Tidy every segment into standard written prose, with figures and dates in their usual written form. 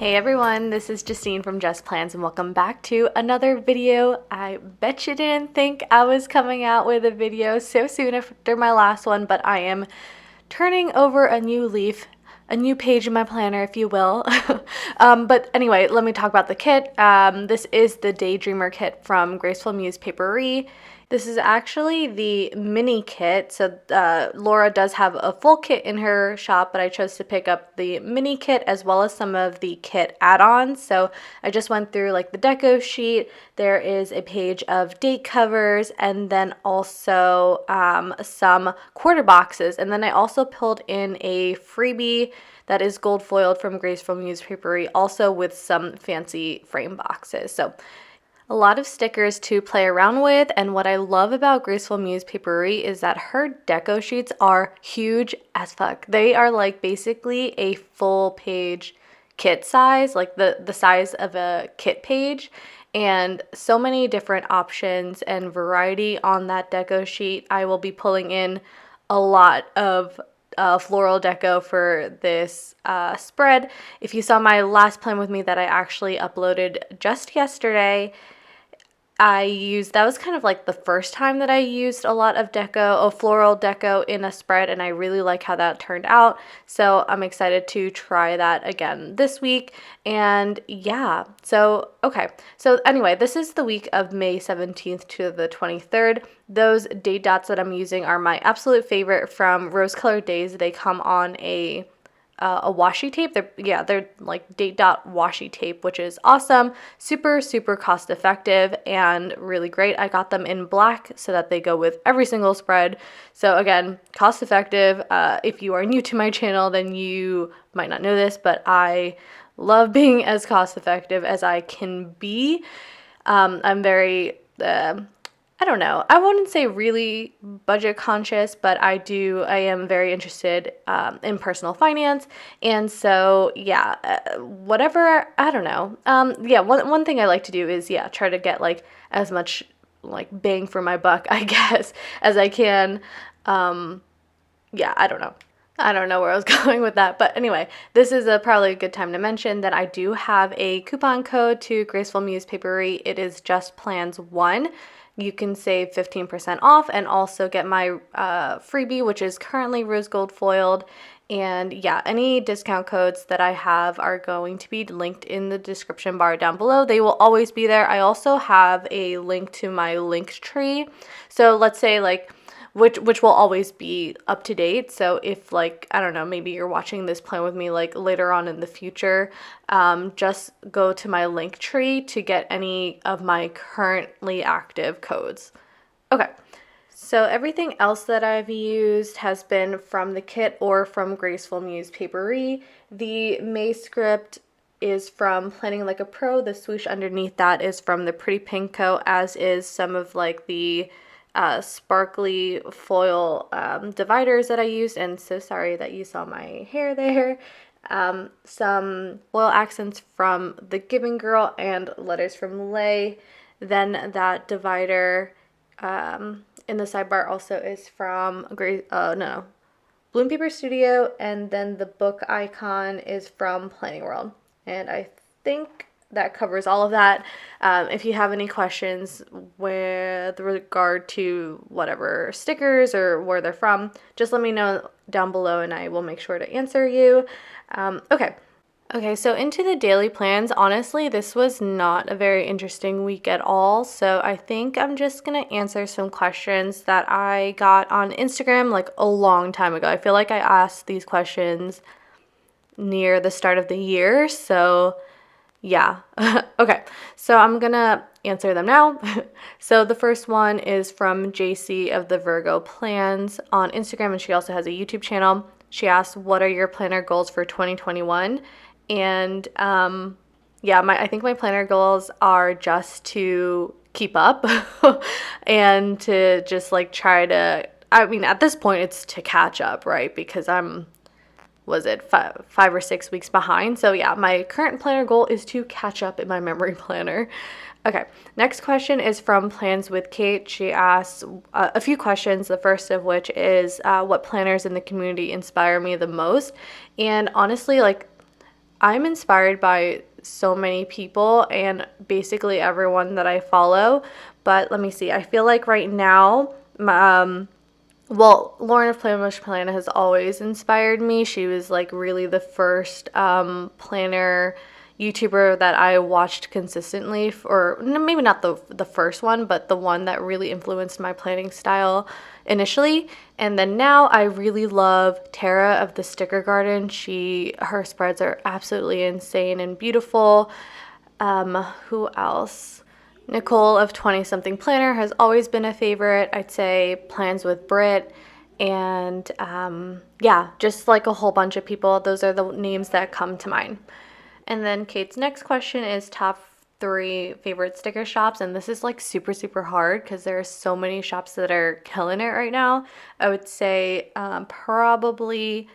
Hey everyone, this is Justine from JustPlans and welcome back to another video. I bet you didn't think I was coming out with a video so soon after my last one, but I am turning over a new leaf, a new page in my planner, if you will. But anyway, let me talk about the kit. This is the Daydreamer kit from Graceful Muse Paperie. This is actually the mini kit, so Laura does have a full kit in her shop, but I chose to pick up the mini kit as well as some of the kit add-ons. So I just went through like the deco sheet. There is a page of date covers and then also some quarter boxes. And then I also pulled in a freebie that is gold foiled from Graceful Muse Paperie, also with some fancy frame boxes. So a lot of stickers to play around with, and what I love about Graceful Muse Paperie is that her deco sheets are huge as fuck. They are like basically a full page kit size, like the size of a kit page, and so many different options and variety on that deco sheet. I will be pulling in a lot of floral deco for this spread. If you saw my last plan with me that I actually uploaded just yesterday, that was kind of like the first time that I used a lot of floral deco in a spread, and I really like how that turned out. So I'm excited to try that again this week. And yeah, okay. So anyway, this is the week of May 17th to the 23rd. Those date dots that I'm using are my absolute favorite from Rose Colored Days. They come on a washi tape. They're like date dot washi tape, which is awesome, super cost effective and really great. I got them in black so that they go with every single spread. So again, cost effective. If you are new to my channel, then you might not know this, but I love being as cost effective as I can be. I'm very I don't know, I wouldn't say really budget conscious, but I am very interested in personal finance. And so, yeah, whatever, I don't know. One thing I like to do is, try to get like as much like bang for my buck, I guess, as I can. I don't know. I don't know where I was going with that, but anyway, this is probably a good time to mention that I do have a coupon code to Graceful Muse Paperie. It is JustPlans1. You can save 15% off and also get my freebie, which is currently rose gold foiled. And yeah, any discount codes that I have are going to be linked in the description bar down below. They will always be there. I also have a link to my link tree. So let's say like, which will always be up to date. So if like, I don't know, maybe you're watching this plan with me like later on in the future, just go to my link tree to get any of my currently active codes. Okay. So everything else that I've used has been from the kit or from Graceful Muse Paperie. The May script is from Planning Like a Pro. The swoosh underneath that is from the Pretty Pink Co., as is some of like the sparkly foil dividers that I used, and so sorry that you saw my hair there. Some foil accents from The Giving Girl and Letters from Lay. Then that divider in the sidebar also is from Bloom Paper Studio, and then the book icon is from Planning World. And I think that covers all of that. If you have any questions with regard to whatever stickers or where they're from, just let me know down below and I will make sure to answer you. Okay, so into the daily plans. Honestly, this was not a very interesting week at all, so I think I'm just gonna answer some questions that I got on Instagram like a long time ago. I feel like I asked these questions near the start of the year, so yeah. Okay, so I'm gonna answer them now. So the first one is from JC of the Virgo Plans on Instagram, and she also has a YouTube channel. She asked, what are your planner goals for 2021? And I think my planner goals are just to keep up and to just like try to, I mean, at this point it's to catch up, right? Because was it 5 or 6 weeks behind? So yeah, my current planner goal is to catch up in my memory planner. Okay, next question is from Plans with Kate. She asks a few questions, the first of which is what planners in the community inspire me the most. And honestly, like, I'm inspired by so many people and basically everyone that I follow. But let me see. I feel like right now, well, Lauren of Plan Wish Planner has always inspired me. She was like really the first planner YouTuber that I watched consistently, or maybe not the first one, but the one that really influenced my planning style initially. And then now I really love Tara of the Sticker Garden. Her spreads are absolutely insane and beautiful. Who else? Nicole of 20 Something Planner has always been a favorite. I'd say Plans with Brit, and yeah, just like a whole bunch of people. Those are the names that come to mind. And then Kate's next question is top 3 favorite sticker shops, and this is like super, super hard because there are so many shops that are killing it right now. I would say probably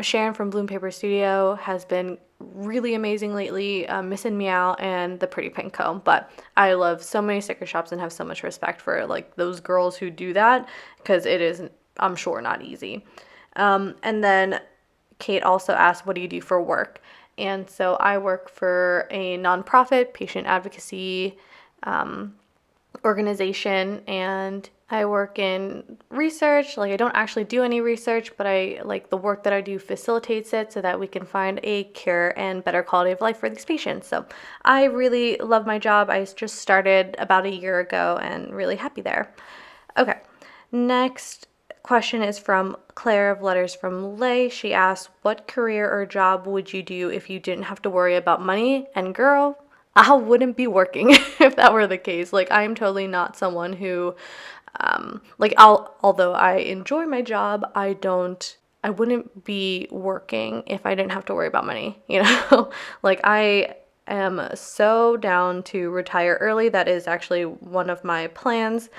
Sharon from Bloom Paper Studio has been really amazing lately, Miss and Meow and the Pretty Pink Co. But I love so many sticker shops and have so much respect for like those girls who do that, because it is, I'm sure, not easy. And then Kate also asked, what do you do for work? And so I work for a nonprofit patient advocacy organization, and I work in research. Like, I don't actually do any research, but I like the work that I do facilitates it so that we can find a cure and better quality of life for these patients. So I really love my job. I just started about a year ago and really happy there. Okay, next question is from Claire of Letters from Lay. She asked, what career or job would you do if you didn't have to worry about money? And girl, I wouldn't be working if that were the case. Like, I am totally not someone who, although I enjoy my job, I wouldn't be working if I didn't have to worry about money, you know? Like, I am so down to retire early. That is actually one of my plans.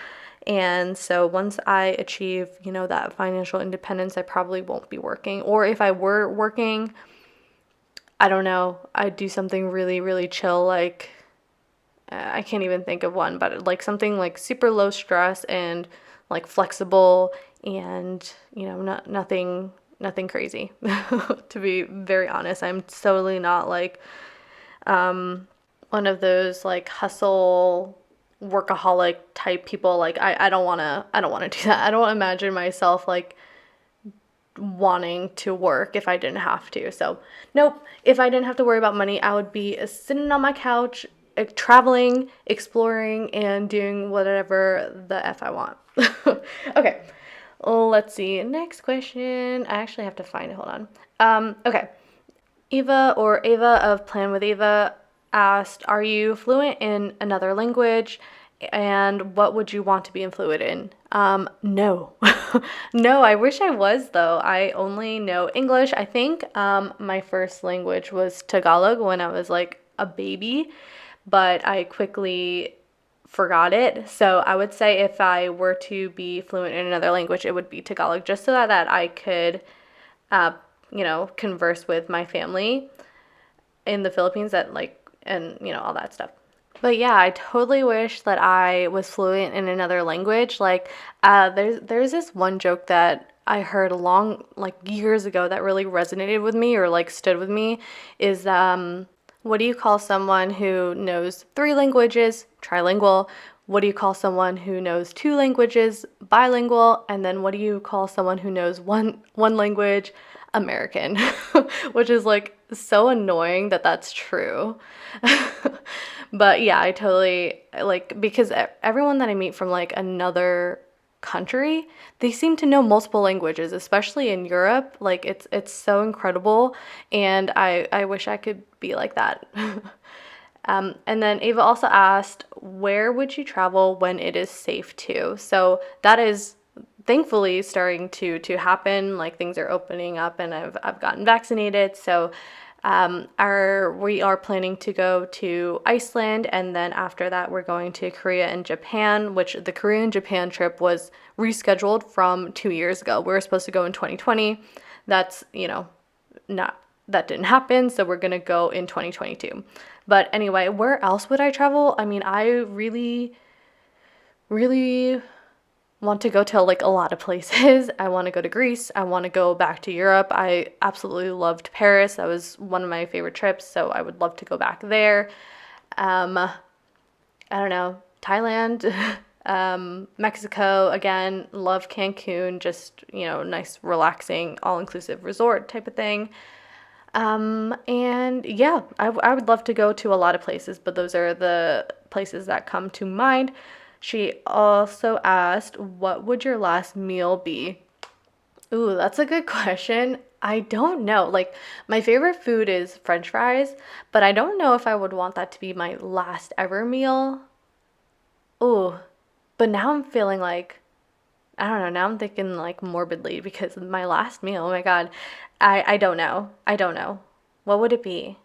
And so once I achieve, that financial independence, I probably won't be working. Or if I were working, I don't know, I'd do something really, really chill, like, I can't even think of one, but like something like super low stress and like flexible and, nothing crazy. To be very honest, I'm totally not like one of those like hustle workaholic type people. Like, I don't want to do that. I don't imagine myself like wanting to work if I didn't have to. So nope, if I didn't have to worry about money, I would be sitting on my couch, traveling, exploring, and doing whatever the F I want. Okay, let's see. Next question. I actually have to find it. Hold on. Okay. Eva of Plan with Eva asked, are you fluent in another language? And what would you want to be fluent in? No. No, I wish I was, though. I only know English. I think my first language was Tagalog when I was like a baby, but I quickly forgot it. So I would say if I were to be fluent in another language, it would be Tagalog, just so that I could, converse with my family in the Philippines, and all that stuff. But yeah, I totally wish that I was fluent in another language. Like, there's this one joke that I heard years ago that really resonated with me, or like stood with me, is what do you call someone who knows 3 languages? Trilingual. What do you call someone who knows 2 languages? Bilingual. And then what do you call someone who knows one language? American. Which is like so annoying that that's true. But yeah, I totally because everyone that I meet from like another country, they seem to know multiple languages, especially in Europe. Like, it's so incredible, and I wish I could be like that. And then Ava also asked, where would you travel when it is safe to? So that is thankfully starting to happen. Like, things are opening up, and I've gotten vaccinated. So we are planning to go to Iceland, and then after that we're going to Korea and Japan, which the Korea and Japan trip was rescheduled from 2 years ago. We were supposed to go in 2020. That's, that didn't happen, so we're gonna go in 2022. But anyway, where else would I travel? I mean, I really, really want to go to like a lot of places. I want to go to Greece. I want to go back to Europe. I absolutely loved Paris. That was one of my favorite trips, so I would love to go back there. I don't know, Thailand, Mexico, again, love Cancun, just, you know, nice, relaxing, all-inclusive resort type of thing. And yeah, I would love to go to a lot of places, but those are the places that come to mind. She also asked, what would your last meal be? Ooh, that's a good question. I don't know. Like, my favorite food is French fries, but I don't know if I would want that to be my last ever meal. Ooh, but now I'm feeling like, I don't know, now I'm thinking like morbidly because my last meal, oh my God, I don't know. I don't know. What would it be?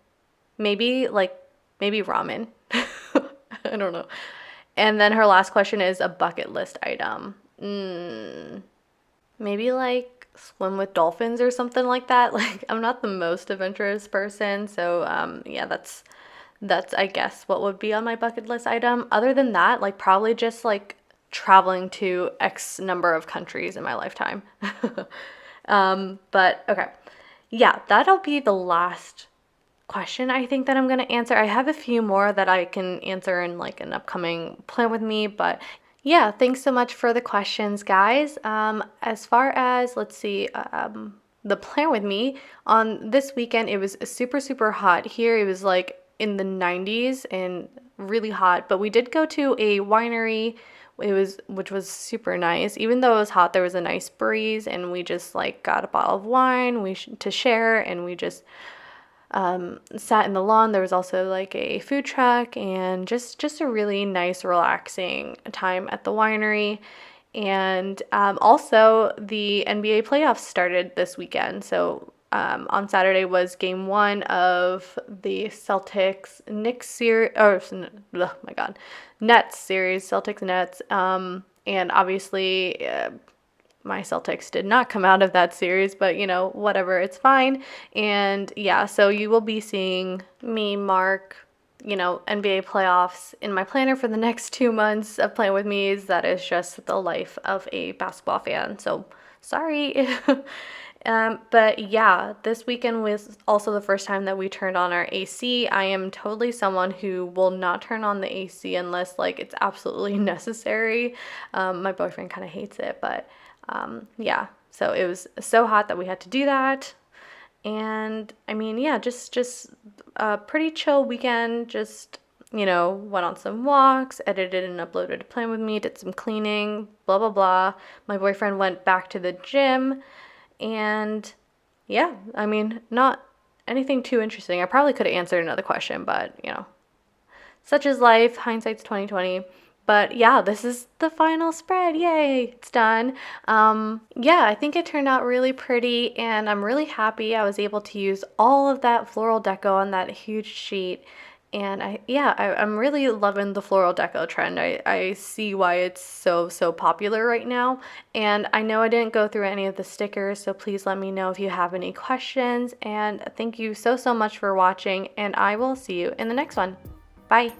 Maybe like, maybe ramen. I don't know. And then her last question is a bucket list item. Maybe like swim with dolphins or something like that. Like I'm not the most adventurous person, so yeah, that's I guess what would be on my bucket list item. Other than that, like probably just like traveling to X number of countries in my lifetime. But okay. Yeah, that'll be the last question I think that I'm going to answer. I have a few more that I can answer in like an upcoming plan with me, but yeah, thanks so much for the questions, guys. As far as, let's see, the plan with me on this weekend, it was super, super hot here. It was like in the 90s and really hot, but we did go to a winery. Which was super nice. Even though it was hot, there was a nice breeze, and we just like got a bottle of wine to share, and we just sat in the lawn. There was also like a food truck, and just a really nice, relaxing time at the winery. And also, the NBA playoffs started this weekend. So on Saturday was game one of the Celtics Knicks series, or oh my God, Nets series, Celtics Nets. And obviously, my Celtics did not come out of that series, but you know, whatever, it's fine. And yeah, so you will be seeing me mark, you know, NBA playoffs in my planner for the next 2 months of Playing With Me's. That is just the life of a basketball fan. So sorry. But yeah, this weekend was also the first time that we turned on our AC. I am totally someone who will not turn on the AC unless like it's absolutely necessary. My boyfriend kind of hates it, but yeah, so it was so hot that we had to do that. And I mean, yeah, just a pretty chill weekend. Just, you know, went on some walks, edited and uploaded a plan with me, did some cleaning, blah, blah, blah. My boyfriend went back to the gym, and yeah, I mean, not anything too interesting. I probably could have answered another question, but, you know, such is life. Hindsight's 2020. But yeah, this is the final spread. Yay, it's done. Yeah, I think it turned out really pretty, and I'm really happy I was able to use all of that floral deco on that huge sheet. And I'm really loving the floral deco trend. I see why it's so popular right now. And I know I didn't go through any of the stickers, so please let me know if you have any questions. And thank you so much for watching, and I will see you in the next one. Bye.